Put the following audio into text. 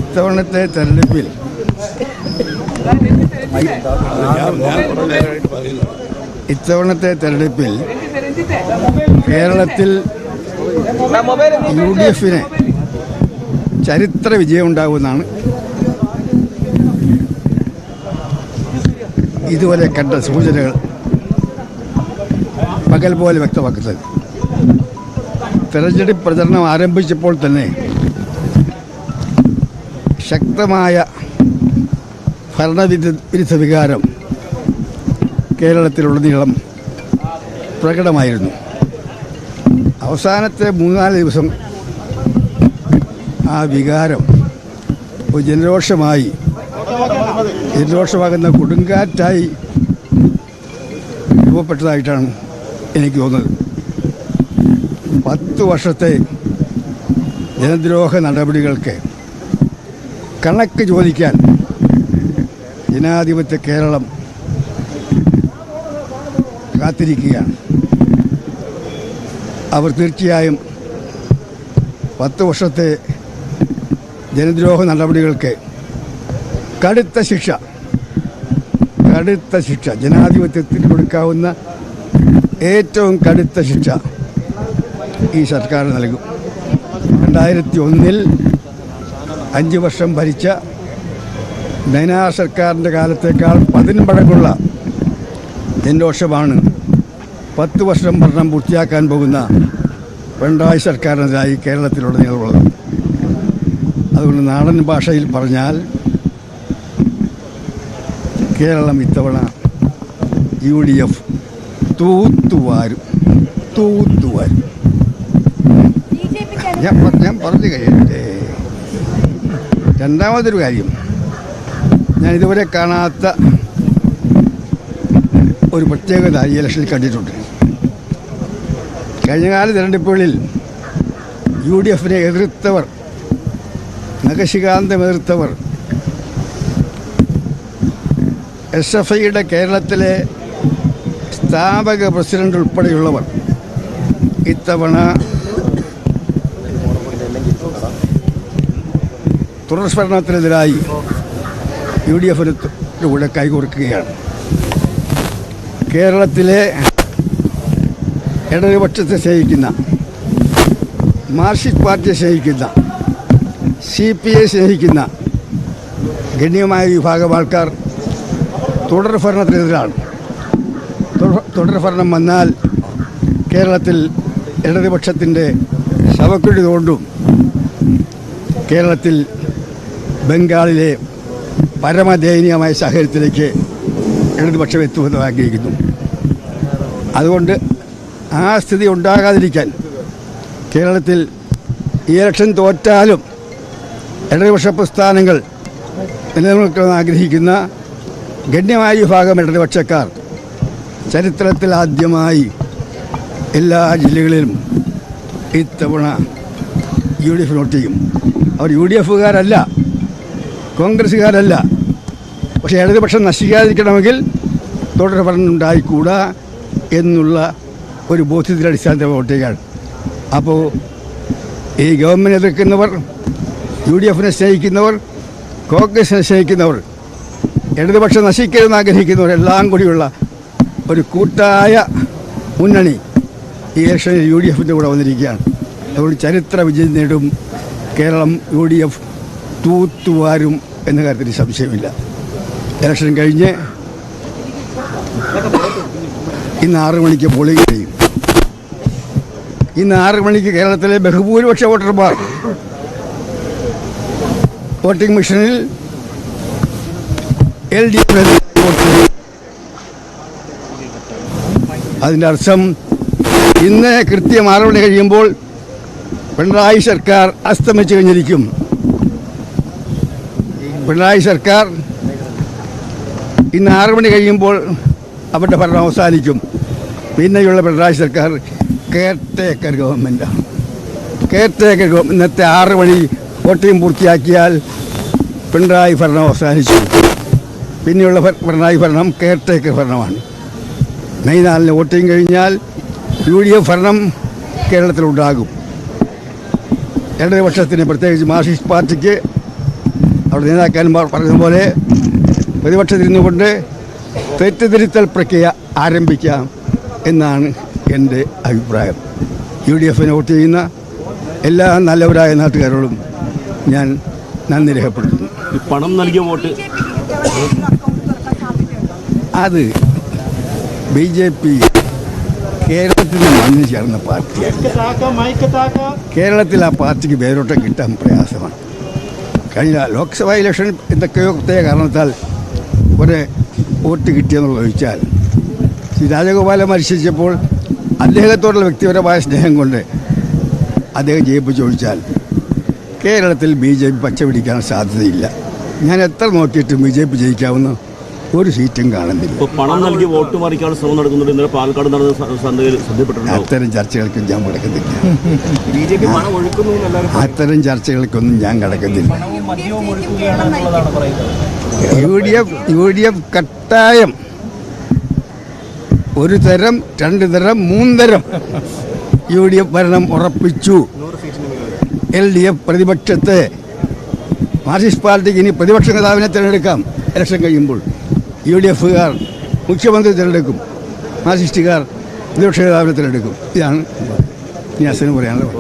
ഇത്തവണത്തെ തെരഞ്ഞെടുപ്പിൽ കേരളത്തിൽ UDF ചരിത്ര വിജയം ഉണ്ടാകുമെന്നാണ് ഇതുവരെ കണ്ട സൂചനകൾ പകൽ പോലെ വ്യക്തമാക്കുന്നത്. തെരഞ്ഞെടുപ്പ് പ്രചരണം ആരംഭിച്ചപ്പോൾ തന്നെ ശക്തമായ ഭരണവിരുദ്ധ വികാരം കേരളത്തിലുടനീളം പ്രകടമായിരുന്നു. അവസാനത്തെ 3-4 ദിവസം ആ വികാരം ഒരു ജനരോഷമാകുന്ന കൊടുങ്കാറ്റായി രൂപപ്പെട്ടതായിട്ടാണ് എനിക്ക് തോന്നുന്നത്. 10 വർഷത്തെ ജനദ്രോഹ നടപടികൾക്ക് കണക്ക് ചോദിക്കാൻ ജനാധിപത്യ കേരളം കാത്തിരിക്കുകയാണ്. അവർ തീർച്ചയായും 10 വർഷത്തെ ജനദ്രോഹ നടപടികൾക്ക് കടുത്ത ശിക്ഷ ജനാധിപത്യത്തിൽ കൊടുക്കാവുന്ന ഏറ്റവും കടുത്ത ശിക്ഷ ഈ സർക്കാർ നൽകും. 2001 5 വർഷം ഭരിച്ച നയനാർ സർക്കാരിൻ്റെ കാലത്തേക്കാൾ 10 മടങ്ങുള്ള ജനരോഷമാണ് 10 വർഷം ഭരണം പൂർത്തിയാക്കാൻ പോകുന്ന പിണറായി സർക്കാരിനെതിരായി കേരളത്തിലുടനീളമുള്ളത്. അതുകൊണ്ട് നാടൻ ഭാഷയിൽ പറഞ്ഞാൽ കേരളം ഇത്തവണ UDF തൂത്തുവാരും. ഞാൻ പറഞ്ഞു കഴിയട്ടെ. രണ്ടാമതൊരു കാര്യം, ഞാൻ ഇതുവരെ കാണാത്ത ഒരു പ്രത്യേകത ഈ ഇലക്ഷനിൽ കണ്ടിട്ടുണ്ട്. കഴിഞ്ഞകാല തിരഞ്ഞെടുപ്പുകളിൽ UDF എതിർത്തവർ, നഖശികാന്തം എതിർത്തവർ, SFIയുടെ കേരളത്തിലെ സ്ഥാപക പ്രസിഡന്റ് ഉൾപ്പെടെയുള്ളവർ ഇത്തവണ തുടർഭരണത്തിനെതിരായി UDFന് കൂടെ കൈകോർക്കുകയാണ്. കേരളത്തിലെ ഇടതുപക്ഷത്തെ സ്നേഹിക്കുന്ന, മാർക്സിസ്റ്റ് പാർട്ടിയെ സ്നേഹിക്കുന്ന, CPI സ്നേഹിക്കുന്ന ഗണ്യമായ വിഭാഗം ആൾക്കാർ തുടർഭരണത്തിനെതിരാണ്. തുടർഭരണം വന്നാൽ കേരളത്തിൽ ഇടതുപക്ഷത്തിൻ്റെ ശവക്കുഴി തോണ്ടും. കേരളത്തിൽ ബംഗാളിലെ പരമദയനീയമായ സാഹചര്യത്തിലേക്ക് ഇടതുപക്ഷം എത്തുമെന്ന് ആഗ്രഹിക്കുന്നു. അതുകൊണ്ട് ആ സ്ഥിതി ഉണ്ടാകാതിരിക്കാൻ കേരളത്തിൽ ഈ ഇലക്ഷൻ തോറ്റാലും ഇടതുപക്ഷ പ്രസ്ഥാനങ്ങൾ നിലനിൽക്കണമെന്ന് ആഗ്രഹിക്കുന്ന ഗണ്യമായ വിഭാഗം ഇടതുപക്ഷക്കാർ ചരിത്രത്തിൽ ആദ്യമായി എല്ലാ ജില്ലകളിലും ഇത്തവണ UDF വോട്ട് ചെയ്യും. അവർ UDFകാരല്ല, കോൺഗ്രസ്സുകാരല്ല. പക്ഷേ ഇടതുപക്ഷം നശിക്കാതിരിക്കണമെങ്കിൽ തുടർഭരണം ഉണ്ടായിക്കൂടാ എന്നുള്ള ഒരു ബോധ്യത്തിൻ്റെ അടിസ്ഥാനത്തിൽ വോട്ട് ചെയ്യുകയാണ്. അപ്പോൾ ഈ ഗവൺമെൻറ് എതിർക്കുന്നവർ, UDFനെ സ്നേഹിക്കുന്നവർ, കോൺഗ്രസിനെ സ്നേഹിക്കുന്നവർ, ഇടതുപക്ഷം നശിക്കരുതെന്ന് ആഗ്രഹിക്കുന്നവർ എല്ലാം കൂടിയുള്ള ഒരു കൂട്ടായ മുന്നണി ഈ ഇലക്ഷനിൽ UDFൻ്റെ കൂടെ വന്നിരിക്കുകയാണ്. അതുകൊണ്ട് ചരിത്ര വിജയം നേടും കേരളം. UDF തൂത്തുവാരും എന്ന കാര്യത്തിൽ സംശയമില്ല. ഇലക്ഷൻ കഴിഞ്ഞ് ഇന്ന് 6 മണിക്ക് പോളിംഗ് കഴിയും. ഇന്ന് 6 മണിക്ക് കേരളത്തിലെ ബഹുഭൂരിപക്ഷ വോട്ടർമാർ വോട്ടിംഗ് മെഷീനിൽ LDF വോട്ട് ചെയ്യും. അതിൻ്റെ അർത്ഥം ഇന്ന് കൃത്യം 6 മണി കഴിയുമ്പോൾ പിണറായി സർക്കാർ അസ്തമിച്ചു കഴിഞ്ഞിരിക്കും. പിണറായി സർക്കാർ ഇന്ന് 6 മണി കഴിയുമ്പോൾ അവരുടെ ഭരണം അവസാനിക്കും. പിന്നെയുള്ള പിണറായി സർക്കാർ കെയർടേക്കർ ഗവൺമെൻറ്റാണ്. ഇന്നത്തെ 6 മണി വോട്ടിംഗ് പൂർത്തിയാക്കിയാൽ പിണറായി ഭരണം അവസാനിച്ചു. പിന്നെയുള്ള പിണറായി ഭരണം കെയർടേക്കർ ഭരണമാണ്. മെയ് 4 വോട്ടിംഗ് കഴിഞ്ഞാൽ UDF ഭരണം കേരളത്തിലുണ്ടാകും. ഇടതുപക്ഷത്തിന് പ്രത്യേകിച്ച് മാർക്സിസ്റ്റ് പാർട്ടിക്ക് അവിടെ നേതാക്കന്മാർ പറഞ്ഞ പോലെ പ്രതിപക്ഷത്തിരുന്നു കൊണ്ട് തെറ്റിദ്ധരിത്തൽ പ്രക്രിയ ആരംഭിക്കാം എന്നാണ് എൻ്റെ അഭിപ്രായം. UDF വോട്ട് ചെയ്യുന്ന എല്ലാ നല്ലവരായ നാട്ടുകാരോടും ഞാൻ നന്ദി രേഖപ്പെടുത്തുന്നു. പണം നൽകിയ വോട്ട് അത് BJP കേരളത്തിൽ വന്നു ചേർന്ന പാർട്ടിയാണ്. കേരളത്തിൽ ആ പാർട്ടിക്ക് വേരോട്ടം കിട്ടാൻ പ്രയാസമാണ്. കഴിഞ്ഞ ലോക്സഭാ ഇലക്ഷൻ എന്തൊക്കെയോ പ്രത്യേക കാരണത്താൽ ഒരു വോട്ട് കിട്ടിയെന്ന് ചോദിച്ചാൽ ശ്രീ രാജഗോപാലൻ മത്സരിച്ചപ്പോൾ അദ്ദേഹത്തോടുള്ള വ്യക്തിപരമായ സ്നേഹം കൊണ്ട് അദ്ദേഹം ജയിപ്പിച്ച് ചോദിച്ചാൽ കേരളത്തിൽ BJP പച്ച പിടിക്കാൻ സാധ്യതയില്ല. ഞാൻ എത്ര നോക്കിയിട്ടും BJP ജയിക്കാവുന്ന ഒരു സീറ്റും കാണുന്നില്ല. പണം നൽകി വോട്ട് മറിക്കാനുള്ള ശ്രമം നടക്കുന്നുണ്ട്. ഇന്നലെ പാലക്കാട് നടന്ന ശ്രദ്ധപ്പെട്ടിട്ടുണ്ട്. അത്തരം ചർച്ചകൾക്കും ഞാൻ കിടക്കുന്നില്ല. അത്തരം ചർച്ചകൾക്കൊന്നും ഞാൻ കിടക്കുന്നില്ല. UDF കട്ടായം ഒരു തരം, രണ്ട് തരം, മൂന്ന് തരം UDF ഭരണം ഉറപ്പിച്ചു. LDF പ്രതിപക്ഷത്തെ മാർക്സിസ്റ്റ് പാർട്ടിക്ക് ഇനി പ്രതിപക്ഷ നേതാവിനെ തിരഞ്ഞെടുക്കാം. ഇലക്ഷൻ കഴിയുമ്പോൾ UDFകാർ മുഖ്യമന്ത്രി തിരഞ്ഞെടുക്കും, മാർക്സിസ്റ്റുകാർ പ്രതിപക്ഷ നേതാവിനെ തിരഞ്ഞെടുക്കും. ഇതാണ് നിയാസിന് പറയാനുള്ളത്.